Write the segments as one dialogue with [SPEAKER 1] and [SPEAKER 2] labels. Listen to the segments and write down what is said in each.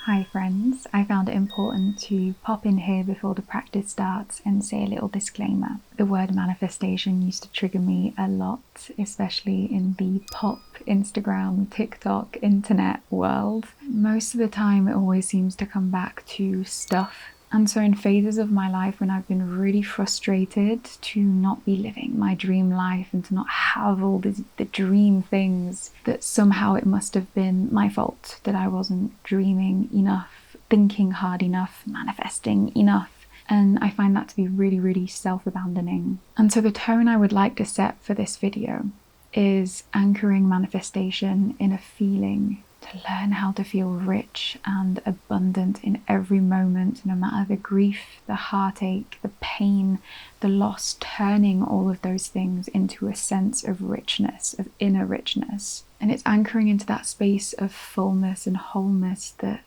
[SPEAKER 1] Hi friends, I found it important to pop in here before the practice starts and say a little disclaimer. The word manifestation used to trigger me a lot, especially in the pop, Instagram, TikTok, internet world. Most of the time it always seems to come back to stuff. And so in phases of my life when I've been really frustrated to not be living my dream life and to not have all the dream things, that somehow it must have been my fault that I wasn't dreaming enough, thinking hard enough, manifesting enough. And I find that to be really, really self-abandoning. And so the tone I would like to set for this video is anchoring manifestation in a feeling, to learn how to feel rich and abundant in every moment, no matter the grief, the heartache, the pain, the loss, turning all of those things into a sense of richness, of inner richness. And it's anchoring into that space of fullness and wholeness, that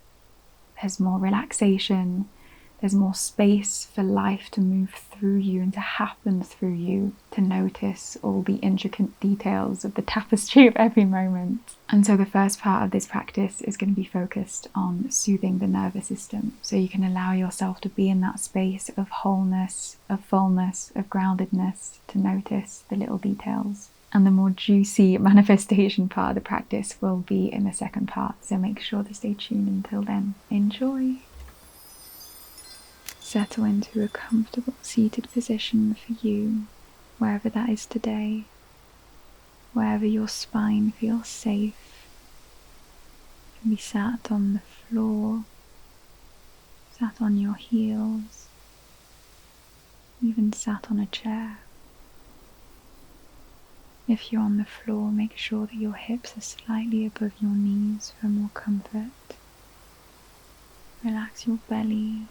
[SPEAKER 1] there's more relaxation, there's more space for life to move through you and to happen through you, to notice all the intricate details of the tapestry of every moment. And so the first part of this practice is going to be focused on soothing the nervous system, so you can allow yourself to be in that space of wholeness, of fullness, of groundedness, to notice the little details. And the more juicy manifestation part of the practice will be in the second part, so make sure to stay tuned until then. Enjoy! Settle into a comfortable seated position for you, wherever that is today, wherever your spine feels safe. You can be sat on the floor, sat on your heels, even sat on a chair. If you're on the floor, make sure that your hips are slightly above your knees for more comfort. Relax your belly.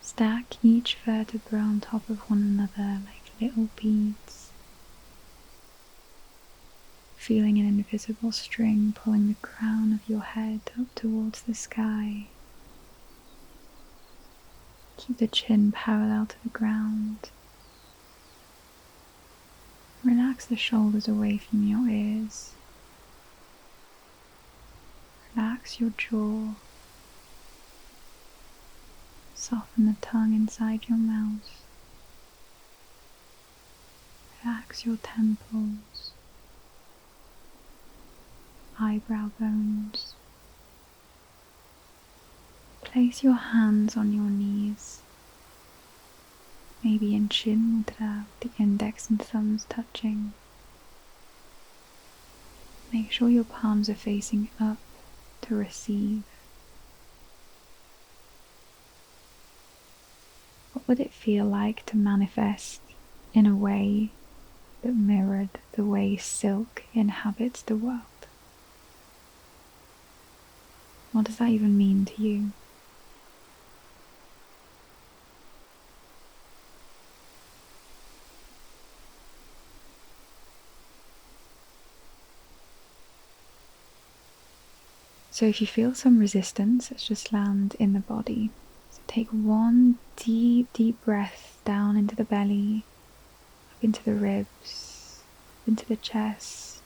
[SPEAKER 1] Stack each vertebra on top of one another like little beads, feeling an invisible string pulling the crown of your head up towards the sky. Keep the chin parallel to the ground. Relax the shoulders away from your ears. Relax your jaw. Soften the tongue inside your mouth. Relax your temples, eyebrow bones. Place your hands on your knees, maybe in chin mudra, the index and thumbs touching. Make sure your palms are facing up to receive. What would it feel like to manifest in a way that mirrored the way silk inhabits the world? What does that even mean to you? So if you feel some resistance, let's just land in the body. Take one deep, deep breath down into the belly, up into the ribs, into the chest,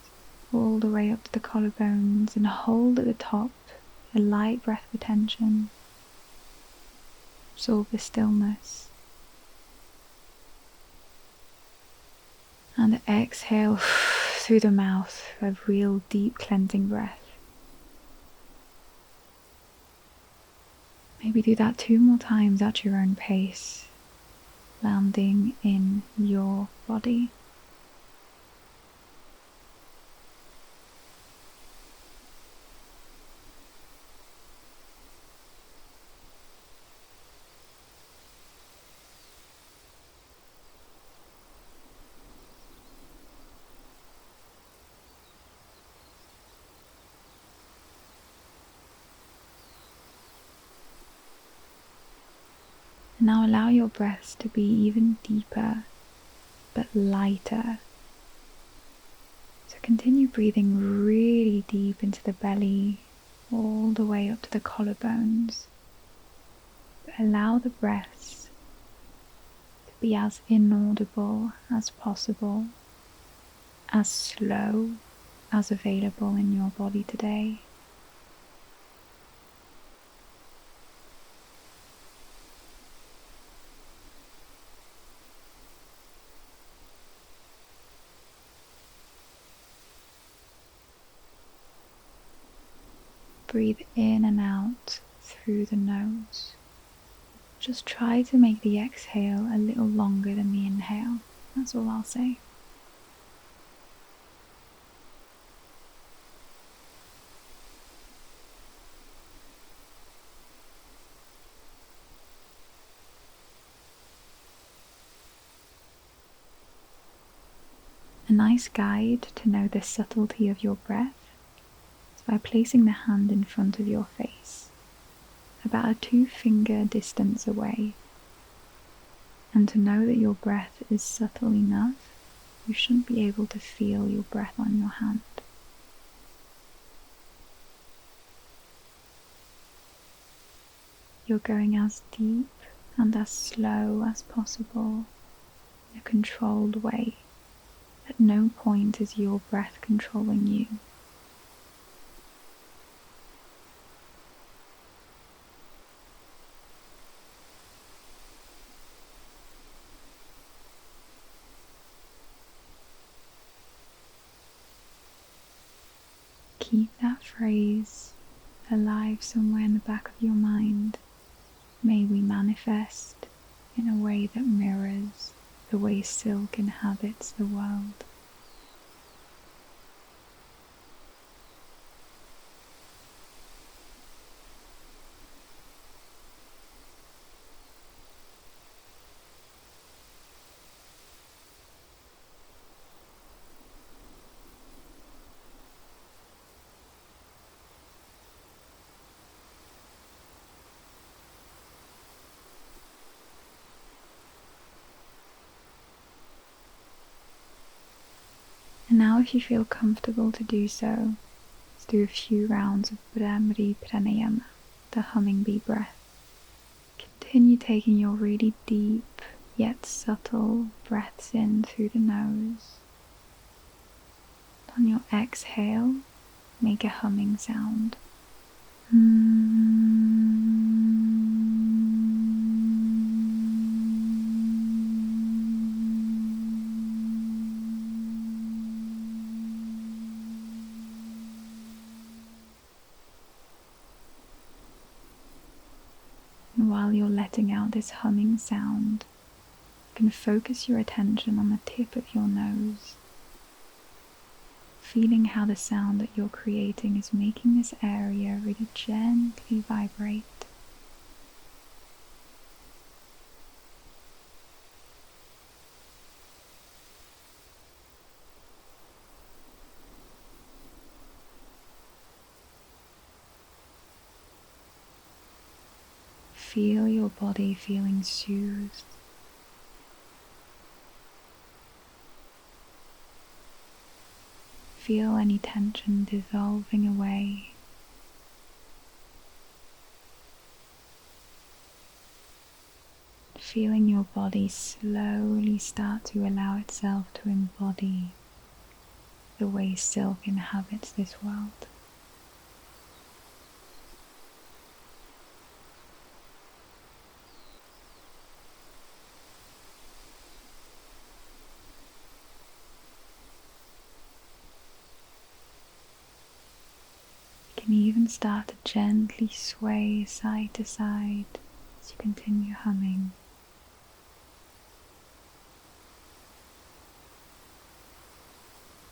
[SPEAKER 1] all the way up to the collarbones, and hold at the top, a light breath of attention. Absorb the stillness. And exhale through the mouth, a real deep cleansing breath. Maybe do that 2 more times at your own pace, landing in your body. Now allow your breaths to be even deeper, but lighter. So continue breathing really deep into the belly, all the way up to the collarbones. But allow the breaths to be as inaudible as possible, as slow as available in your body today. breathe in and out through the nose. Just try to make the exhale a little longer than the inhale. That's all I'll say. A nice guide to know the subtlety of your breath is by placing the hand in front of your face, about a 2-finger distance away. And to know that your breath is subtle enough, you shouldn't be able to feel your breath on your hand. You're going as deep and as slow as possible in a controlled way. At no point is your breath controlling you. Keep that phrase alive somewhere in the back of your mind. May we manifest in a way that mirrors the way silk inhabits the world. And now if you feel comfortable to do so, let's do a few rounds of Bhramari Pranayama, the humming bee breath. Continue taking your really deep yet subtle breaths in through the nose. On your exhale, make a humming sound. And while you're letting out this humming sound, you can focus your attention on the tip of your nose, feeling how the sound that you're creating is making this area really gently vibrate. Feel your body feeling soothed. Feel any tension dissolving away. Feeling your body slowly start to allow itself to embody the way silk inhabits this world. You can even start to gently sway side to side as you continue humming.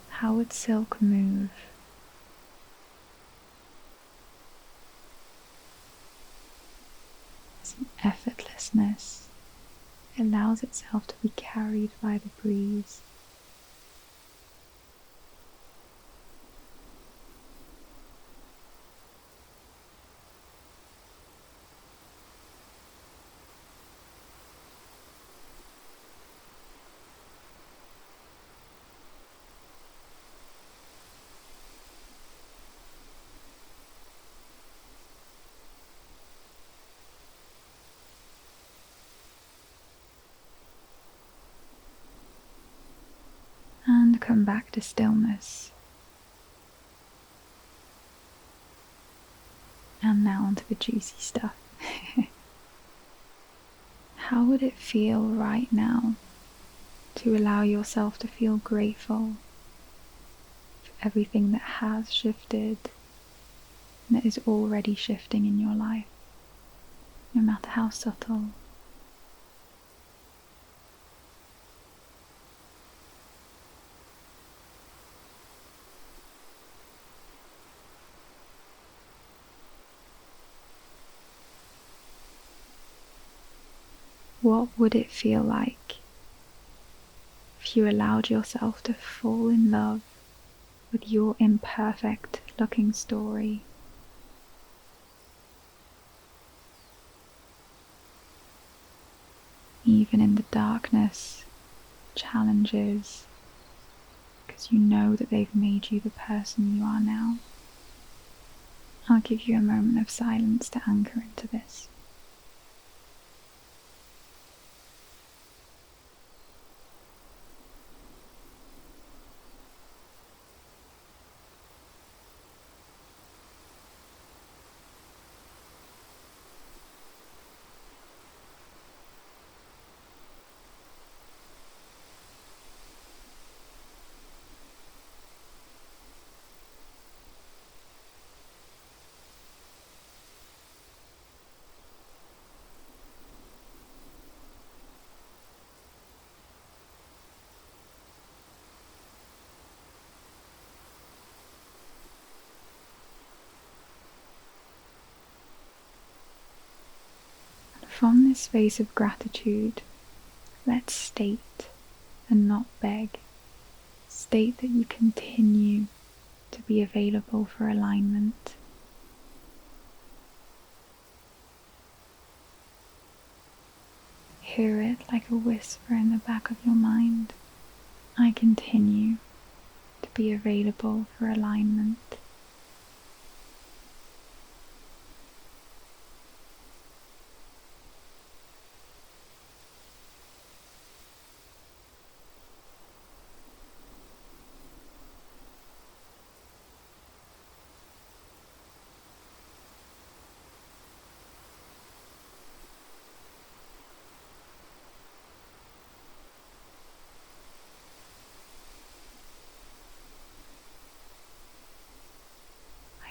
[SPEAKER 1] How would silk move? There's an effortlessness. It allows itself to be carried by the breeze. And come back to stillness. And now onto the juicy stuff. How would it feel right now to allow yourself to feel grateful for everything that has shifted that is already shifting in your life, no matter how subtle. What would it feel like if you allowed yourself to fall in love with your imperfect looking story? Even in the darkness, challenges, because you know that they've made you the person you are now. I'll give you a moment of silence to anchor into this. From this space of gratitude, let's state and not beg. State that you continue to be available for alignment. Hear it like a whisper in the back of your mind. I continue to be available for alignment.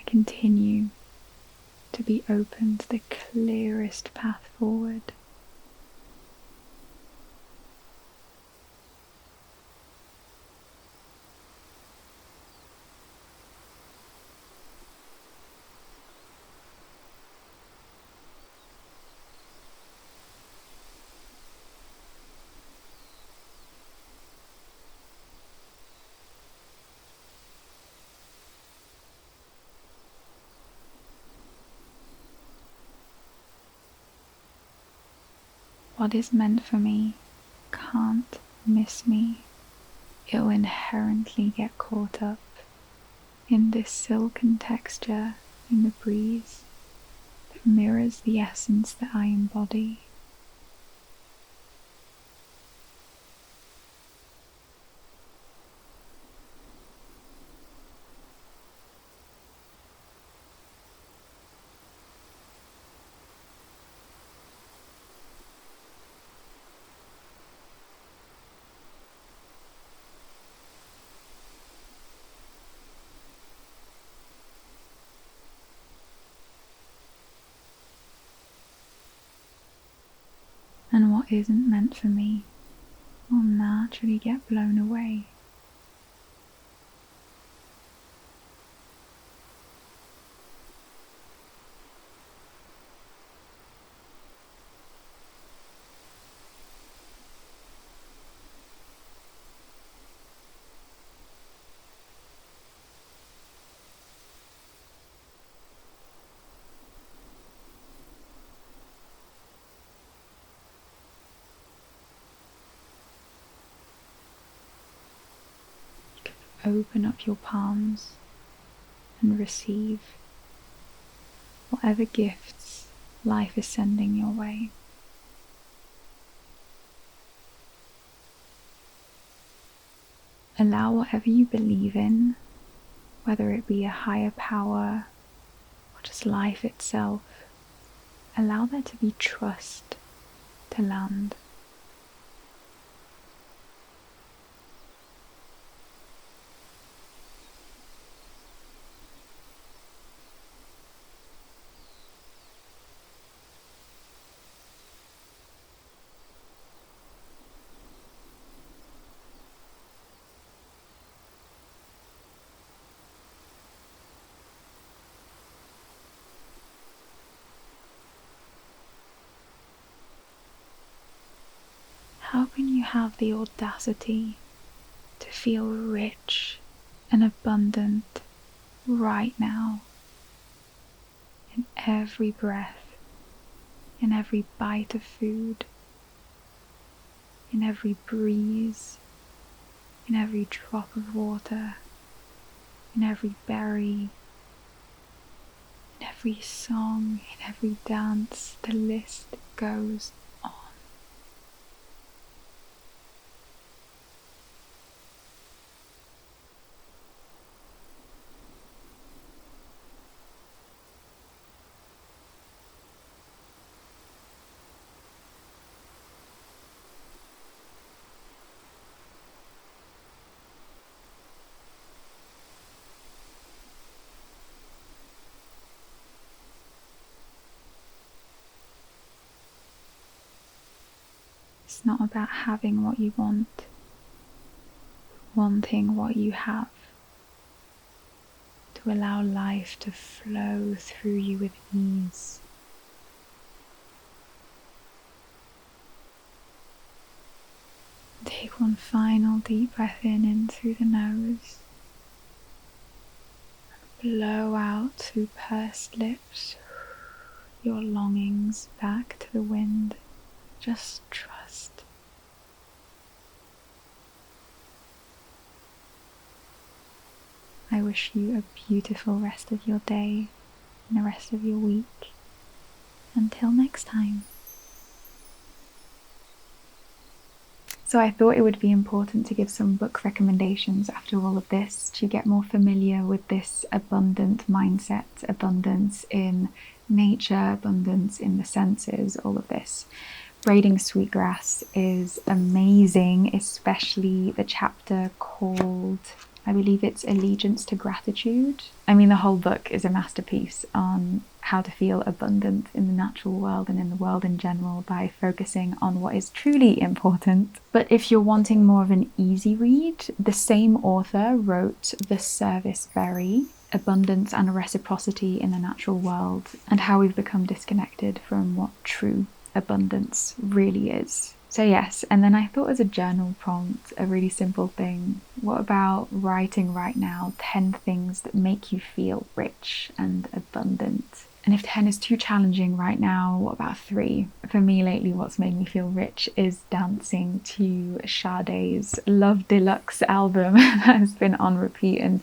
[SPEAKER 1] Continue to be open to the clearest path forward. What is meant for me can't miss me. It will inherently get caught up in this silken texture in the breeze that mirrors the essence that I embody. And what isn't meant for me will naturally get blown away. Open up your palms and receive whatever gifts life is sending your way. Allow whatever you believe in, whether it be a higher power or just life itself, allow there to be trust to land. have the audacity to feel rich and abundant right now, in every breath, in every bite of food, in every breeze, in every drop of water, in every berry, in every song, in every dance. The list goes on. It's not about having what you want, wanting what you have. To allow life to flow through you with ease. Take one final deep breath in through the nose. Blow out through pursed lips your longings back to the wind. Just trust. I wish you a beautiful rest of your day and the rest of your week. Until next time. So I thought it would be important to give some book recommendations after all of this to get more familiar with this abundant mindset, abundance in nature, abundance in the senses, all of this. Braiding Sweetgrass is amazing, especially the chapter called, I believe it's Allegiance to Gratitude. I mean, the whole book is a masterpiece on how to feel abundant in the natural world and in the world in general by focusing on what is truly important. But if you're wanting more of an easy read, the same author wrote The Service Berry, Abundance and Reciprocity in the Natural World, and how we've become disconnected from what true abundance really is. So yes, and then I thought as a journal prompt, a really simple thing, what about writing right now 10 things that make you feel rich and abundant? And if 10 is too challenging right now, what about 3? For me lately, what's made me feel rich is dancing to Sade's Love Deluxe album that has been on repeat, and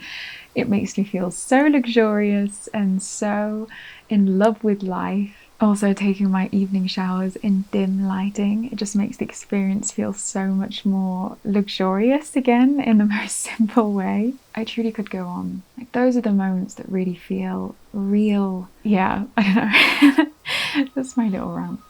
[SPEAKER 1] it makes me feel so luxurious and so in love with life. Also, taking my evening showers in dim lighting, it just makes the experience feel so much more luxurious again in the most simple way. I truly could go on. Like, those are the moments that really feel real. Yeah, I don't know. That's my little rant.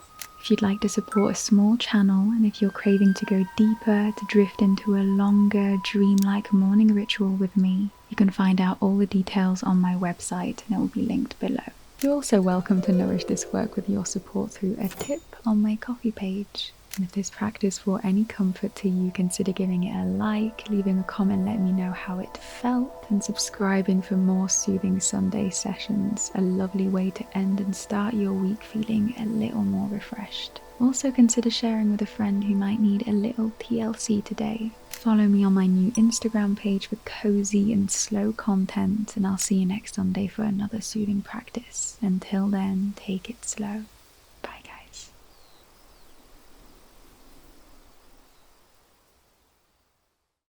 [SPEAKER 1] If you'd like to support a small channel, and if you're craving to go deeper, to drift into a longer, dreamlike morning ritual with me, you can find out all the details on my website, and it will be linked below. You're also welcome to nourish this work with your support through a tip on my Ko-fi page. And if this practice brought any comfort to you, consider giving it a like, leaving a comment, let me know how it felt, and subscribing for more soothing Sunday sessions, a lovely way to end and start your week feeling a little more refreshed. Also consider sharing with a friend who might need a little TLC today. Follow me on my new Instagram page for cozy and slow content, and I'll see you next Sunday for another soothing practice. Until then, take it slow.